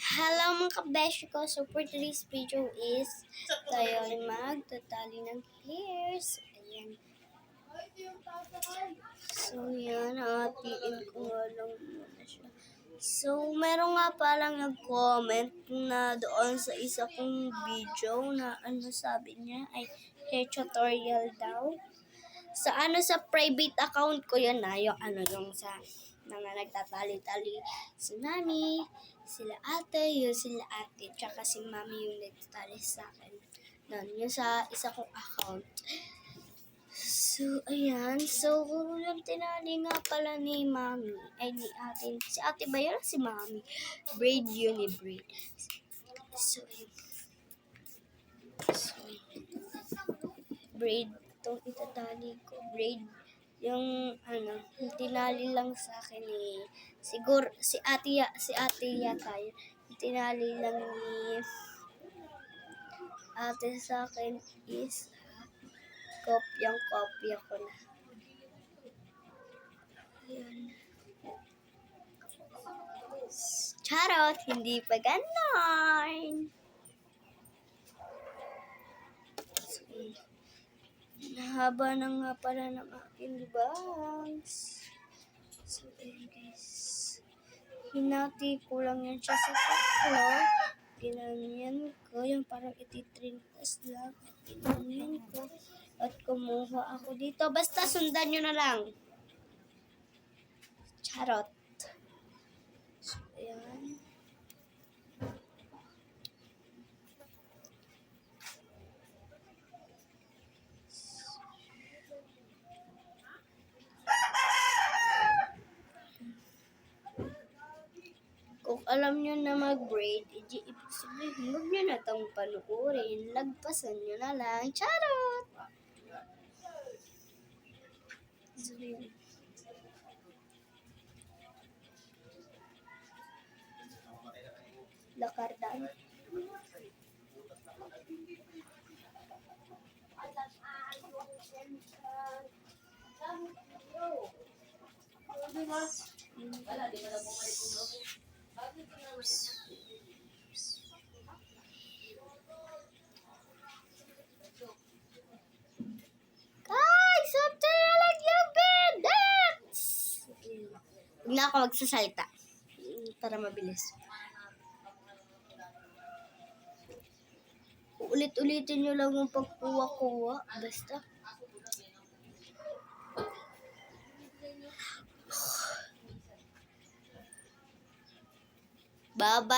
Hello mga kabeshi ko. So for today's video is tayo ay magtatali ng hairs. Ayan. So yan, hatiin ko nga lang muna siya. So meron nga palang nag-comment na doon sa isa kong video na ano sabi niya ay hair tutorial daw. Sa private account ko yan na yung yung sa mga nagtatali-tali si mami, sila ate, tsaka si mami yung nagtatali sa akin. Doon, yung sa isa kong account. So, ayan. So, yung tinali nga pala ni mami, ay ni ate. Si ate ba yun? Si mami. Braid yun ni braid. So, braid itong itatali ko. Braid. Yung yung tinali lang sa akin siguro si ate yata yun. Yung tinali lang ni ate sa akin is kopya ko na. Ayan. Charot, hindi pa ganon. Nahaba na nga pala ng aking bangs. So, ayan guys. Hinati ko lang yan siya sa tatlo. Ginanyan ko. Yung parang ititrintas lang. Ginanyan ko. At kumuha ako dito. Basta sundan nyo na lang. Charot. So, ayan. Kung alam nyo na mag-braid, ibig sabihin, huwag nyo na itong panukurin. Lagpasan nyo na lang. Charot! So, yun. Lakardan. Guys, after nalagyan bendets! Huwag na ako magsasalita. Para mabilis. Ulit-ulitin nyo lang yung pagkuha-kuha. Basta. Bye-bye.